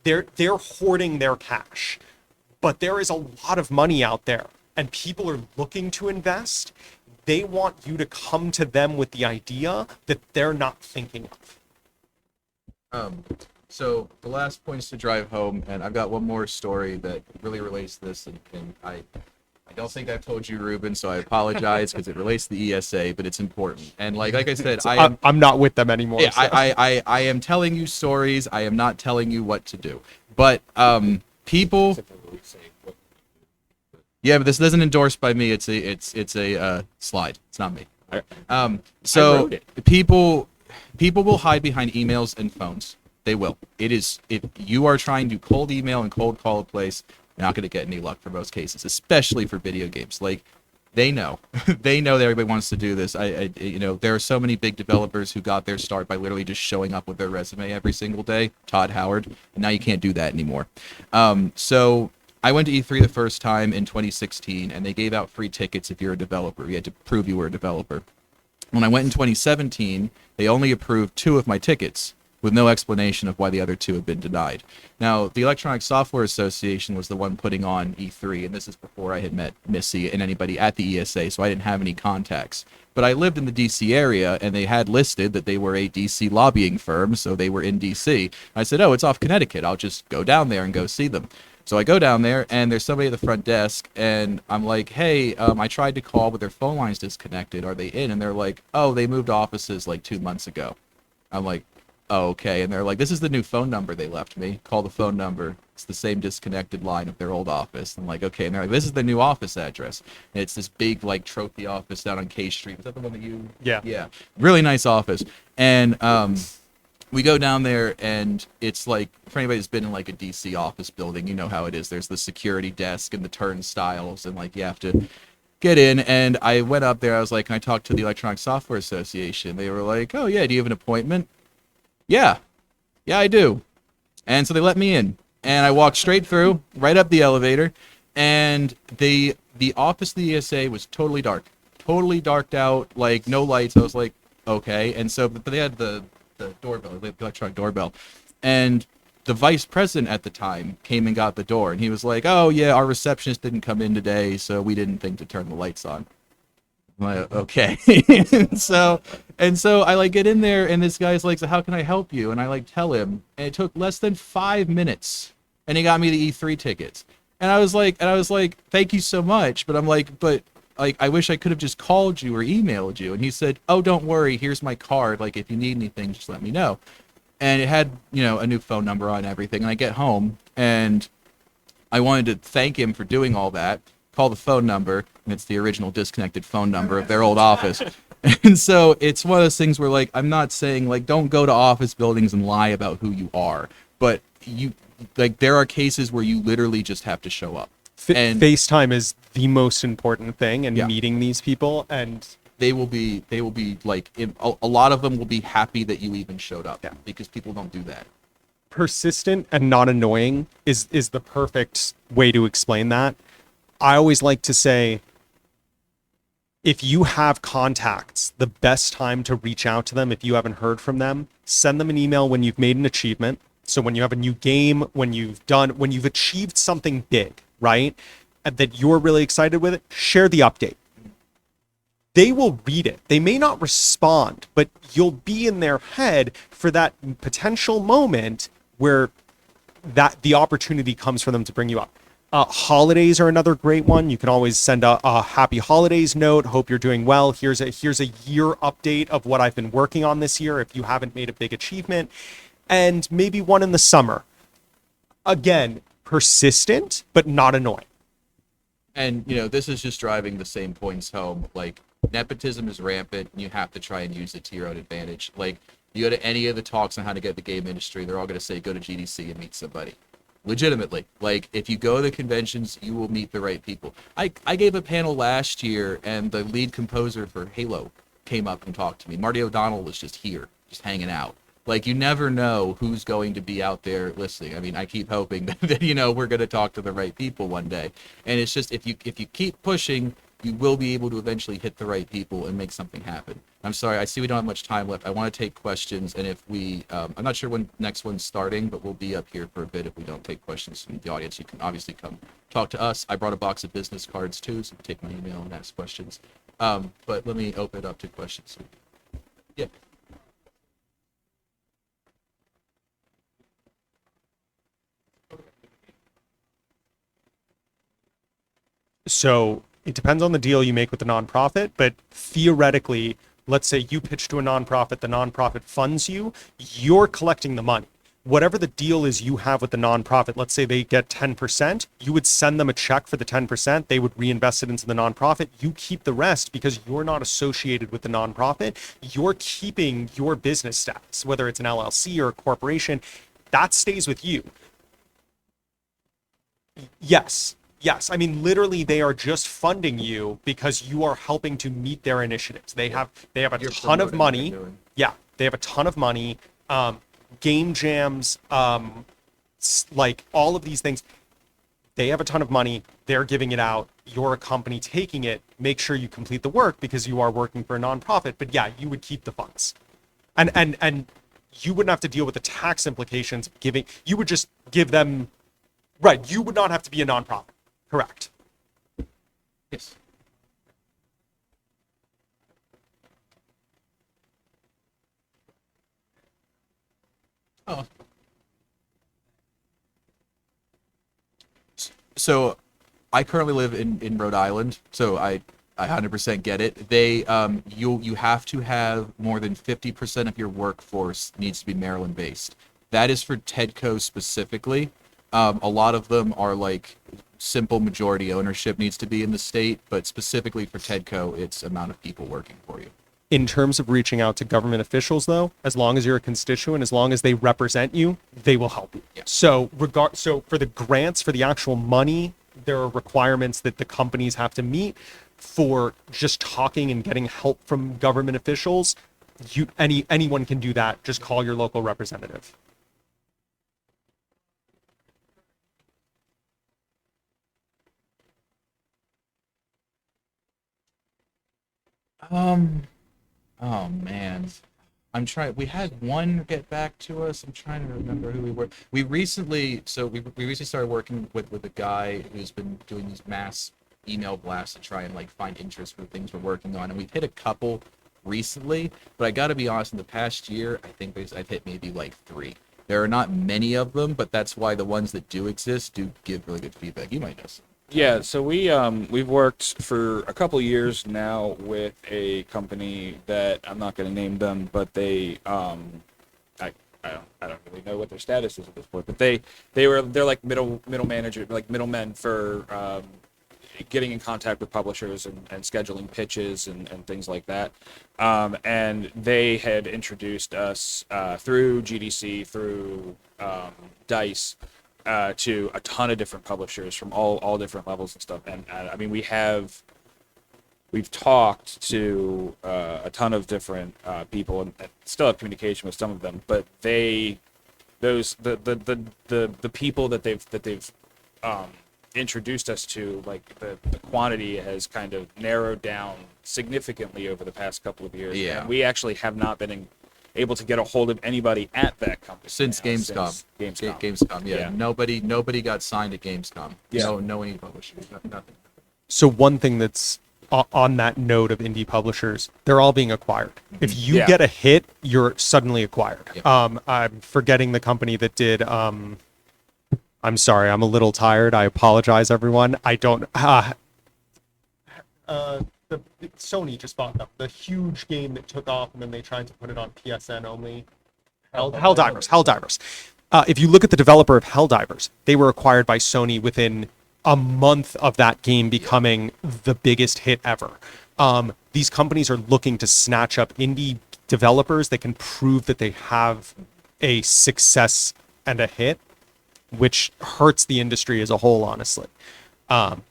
Yeah. They're hoarding their cash, but there is a lot of money out there and people are looking to invest. They want you to come to them with the idea that they're not thinking of. So the last point's to drive home, and I've got one more story that really relates to this, and I don't think I've told you, Rouben, so I apologize because it relates to the ESA, but it's important. And like I said, so I'm not with them anymore. Yeah, so. I am telling you stories. I am not telling you what to do. But people. Yeah, but this isn't endorsed by me. It's a slide. It's not me. So people will hide behind emails and phones. They will. It is, if you are trying to cold email and cold call a place, you're not going to get any luck for most cases, especially for video games. Like, they know. They know that everybody wants to do this. There are so many big developers who got their start by literally just showing up with their resume every single day. Todd Howard. And now you can't do that anymore. So I went to E3 the first time in 2016, and they gave out free tickets if you're a developer. You had to prove you were a developer. When I went in 2017, they only approved 2 of my tickets, with no explanation of why the other 2 had been denied. Now, the Electronic Software Association was the one putting on E3, and this is before I had met Missy and anybody at the ESA, so I didn't have any contacts. But I lived in the DC area, and they had listed that they were a DC lobbying firm, so they were in DC. I said, oh, it's off Connecticut. I'll just go down there and go see them. So I go down there, and there's somebody at the front desk, and I'm like, hey, I tried to call, but their phone line's disconnected. Are they in? And they're like, oh, they moved offices like 2 months ago. I'm like, oh, okay. And they're like, this is the new phone number they left me. Call the phone number. It's the same disconnected line of their old office. I'm like, okay. And they're like, this is the new office address. And it's this big, like, trophy office down on K Street. Is that the one that you... Yeah. Yeah. Really nice office. And we go down there, and it's like, for anybody that's been in, like, a DC office building, you know how it is. There's the security desk and the turnstiles, and, like, you have to get in. And I went up there. I was like, can I talk to the Electronic Software Association? They were like, oh, yeah, do you have an appointment? Yeah, I do. And so they let me in, and I walked straight through, right up the elevator, and the office of the ESA was totally darked out, like no lights. I was like, okay. And so, but they had the doorbell, the electronic doorbell, and the vice president at the time came and got the door, and he was like, oh yeah, our receptionist didn't come in today, so we didn't think to turn the lights on. I'm like, okay. and so I like get in there, and this guy's like, so how can I help you? And I like tell him, and it took less than 5 minutes, and he got me the E3 tickets. And I was like, thank you so much, but I'm like, like, I wish I could have just called you or emailed you. And he said, oh, don't worry, here's my card, like, if you need anything, just let me know. And it had, a new phone number on everything. And I get home, and I wanted to thank him for doing all that, call the phone number, and it's the original disconnected phone number of their old office. And so it's one of those things where, like, I'm not saying, like, don't go to office buildings and lie about who you are, but there are cases where you literally just have to show up. And FaceTime is the most important thing in Yeah. meeting these people, and they will be like, a lot of them will be happy that you even showed up, because people don't do that. persistent and not annoying is the perfect way to explain that. I always like to say, if you have contacts, the best time to reach out to them, if you haven't heard from them, send them an email when you've made an achievement. So when you have a new game, when you've achieved something big, right? And that you're really excited with it, share the update. They will read it. They may not respond, but you'll be in their head for that potential moment where that the opportunity comes for them to bring you up. Holidays are another great one. You can always send a happy holidays note. Hope you're doing well. Here's a year update of what I've been working on this year if you haven't made a big achievement. And maybe one in the summer. Again, persistent, but not annoying. And, this is just driving the same points home. Like, nepotism is rampant, and you have to try and use it to your own advantage. Like, you go to any of the talks on how to get the game industry, they're all going to say, go to GDC and meet somebody. Legitimately. Like, if you go to the conventions, you will meet the right people. I gave a panel last year, and the lead composer for Halo came up and talked to me. Marty O'Donnell was just here, just hanging out. Like, you never know who's going to be out there listening. I mean, I keep hoping that we're going to talk to the right people one day. And it's just, if you keep pushing, you will be able to eventually hit the right people and make something happen. I'm sorry, I see we don't have much time left. I want to take questions, and if we, I'm not sure when next one's starting, but we'll be up here for a bit if we don't take questions from the audience. You can obviously come talk to us. I brought a box of business cards too, so take my email and ask questions. But let me open it up to questions. Yeah. So it depends on the deal you make with the nonprofit, but theoretically, let's say you pitch to a nonprofit, the nonprofit funds you, you're collecting the money. Whatever the deal is you have with the nonprofit, let's say they get 10%, you would send them a check for the 10%, they would reinvest it into the nonprofit, you keep the rest because you're not associated with the nonprofit, you're keeping your business status, whether it's an LLC or a corporation, that stays with you. Yes. Yes, I mean literally they are just funding you because you are helping to meet their initiatives. They have a You're ton of promoting what money. they're doing. Yeah, they have a ton of money. Game jams, like all of these things. They have a ton of money. They're giving it out. You're a company taking it. Make sure you complete the work because you are working for a nonprofit. But yeah, you would keep the funds, and you wouldn't have to deal with the tax implications of giving. You would just give them. Right, you would not have to be a nonprofit. Correct. Yes. Oh. So I currently live in Rhode Island, so I 100% get it. They you have to have more than 50% of your workforce needs to be Maryland based. That is for TEDCO specifically. A lot of them are like simple majority ownership needs to be in the state, but specifically for TEDCO, it's amount of people working for you. In terms of reaching out to government officials, though, as long as you're a constituent, as long as they represent you, they will help you. Yeah. So for the grants, for the actual money, there are requirements that the companies have to meet. For just talking and getting help from government officials, anyone can do that. Just call your local representative. Oh man. We had one get back to us. I'm trying to remember who we were. We recently started working with a guy who's been doing these mass email blasts to try and like find interest for things we're working on, and we've hit a couple recently. But I got to be honest, in the past year, I think I've hit maybe like 3. There are not many of them, but that's why the ones that do exist do give really good feedback. You might know some. Yeah, so we've worked for a couple years now with a company that I'm not going to name them, but they I don't really know what their status is at this point, but they're like middle manager, like middlemen for getting in contact with publishers and scheduling pitches and things like that. And they had introduced us through GDC, through DICE, to a ton of different publishers from all different levels and stuff. And I mean, we've talked to a ton of different people and still have communication with some of them, but the people that they've introduced us to, like the quantity has kind of narrowed down significantly over the past couple of years. Yeah. And we actually have not been able to get a hold of anybody at that company Since now, Gamescom. Gamescom. Yeah. Nobody got signed at Gamescom. Yeah. No any publishers. Nothing. So one thing that's on that note of indie publishers, they're all being acquired. If you Yeah. get a hit, you're suddenly acquired. Yep. I'm forgetting the company that did. I'm sorry, I'm a little tired. I apologize, everyone. I don't. Sony just bought them. The huge game that took off, and then they tried to put it on PSN only. Helldivers. If you look at the developer of Helldivers, they were acquired by Sony within a month of that game becoming the biggest hit ever. These companies are looking to snatch up indie developers that can prove that they have a success and a hit, which hurts the industry as a whole, honestly.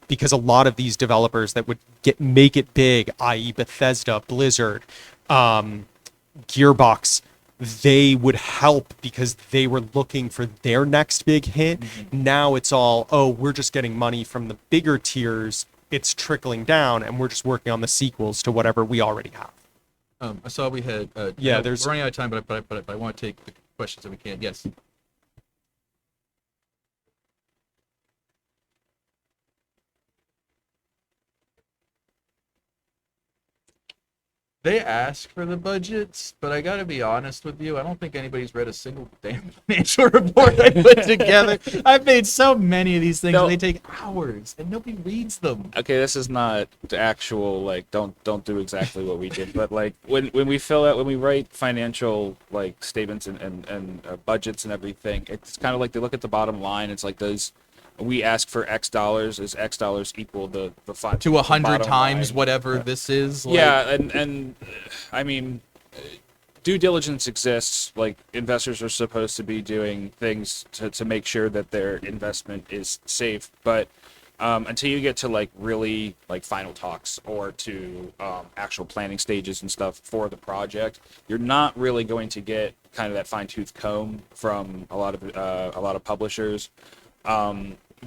Because a lot of these developers that would make it big, i.e. Bethesda, Blizzard, Gearbox, they would help because they were looking for their next big hit. Mm-hmm. Now it's all, we're just getting money from the bigger tiers. It's trickling down, and we're just working on the sequels to whatever we already have. I saw we had. We're running out of time, but I want to take the questions that we can. Yes. They ask for the budgets, but I gotta be honest with you, I don't think anybody's read a single damn financial report I put together. I've made so many of these things, and they take hours, and nobody reads them. Okay, this is not the actual, like, don't do exactly what we did, but like when we write financial like statements and budgets and everything, it's kind of like they look at the bottom line. It's like we ask for X dollars. Is X dollars equal the to 100 times line? whatever this is? Like, Yeah, and I mean, due diligence exists. Like, investors are supposed to be doing things to make sure that their investment is safe, but until you get to like really like final talks or to actual planning stages and stuff for the project, you're not really going to get kind of that fine-tooth comb from a lot of publishers.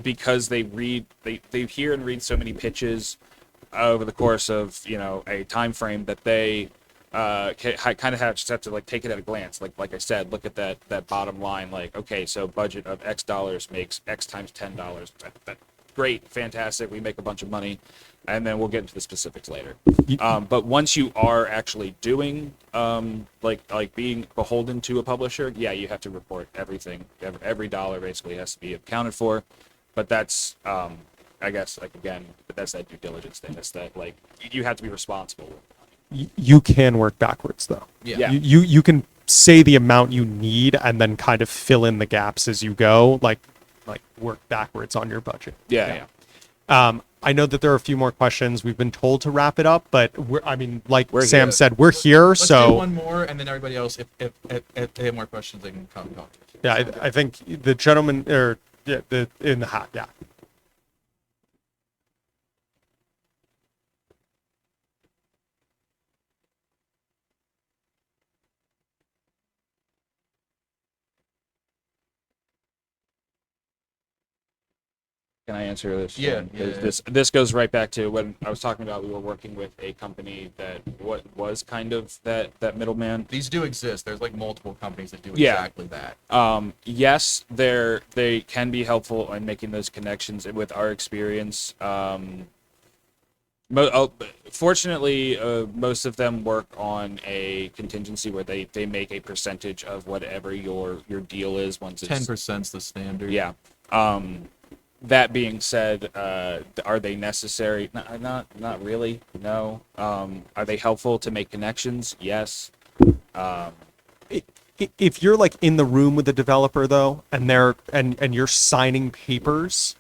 Because they hear and read so many pitches over the course of a time frame that they kind of have to like take it at a glance. Like I said, look at that bottom line. Like, okay, so budget of X dollars makes X times $10. That great, fantastic. We make a bunch of money, and then we'll get into the specifics later. But once you are actually doing like being beholden to a publisher, yeah, you have to report everything. Every dollar basically has to be accounted for. But that's, I guess, like, again, but that's that due diligence thing. That's that, like, you have to be responsible. You can work backwards, though. Yeah. You can say the amount you need and then kind of fill in the gaps as you go, like work backwards on your budget. Yeah. I know that there are a few more questions. We've been told to wrap it up, but We're Sam here. said, we're here. Let's So do one more, and then everybody else, if they have more questions, they can come talk. yeah, I think the gentleman in the hat. Yeah. Can I answer this? Yeah. This goes right back to when I was talking about we were working with a company that was kind of that middleman. These do exist. There's like multiple companies that do Yeah. exactly that. Yes, they can be helpful in making those connections. And with our experience, Fortunately, most of them work on a contingency where they make a percentage of whatever your deal is once it's 10%'s the standard. Yeah. That being said, are they necessary? Not really. No. Are they helpful to make connections? Yes. If you're like in the room with the developer though, and they're and you're signing papers,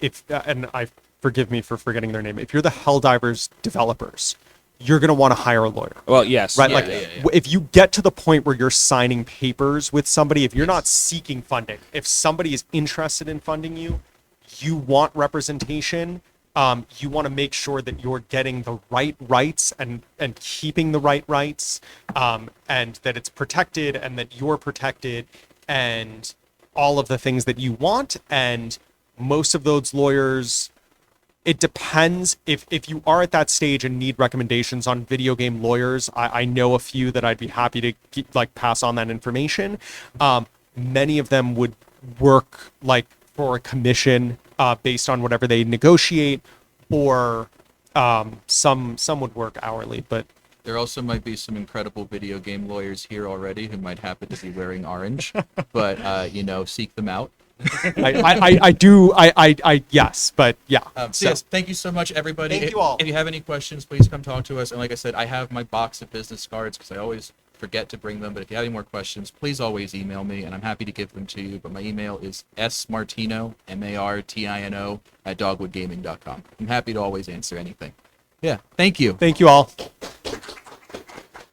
if and I forgive me for forgetting their name, if you're the Helldivers developers, you're gonna want to hire a lawyer. Well, yes. Right, Yeah, like yeah. if you get to the point where you're signing papers with somebody, if you're not seeking funding, if somebody is interested in funding you, you want representation. You want to make sure that you're getting the right rights and keeping the right rights, and that it's protected and that you're protected and all of the things that you want. And most of those lawyers, it depends. If you are at that stage and need recommendations on video game lawyers, I know a few that I'd be happy to pass on that information. Many of them would work like for a commission based on whatever they negotiate, or some would work hourly. But There also might be some incredible video game lawyers here already who might happen to be wearing orange, but seek them out. yes, but yeah. So yes, thank you so much, everybody. Thank you all. If you have any questions, please come talk to us. And like I said, I have my box of business cards because I always forget to bring them. But if you have any more questions, please always email me, and I'm happy to give them to you. But my email is smartino, MARTINO, @dogwoodgaming.com. I'm happy to always answer anything. Yeah, thank you. Thank you all.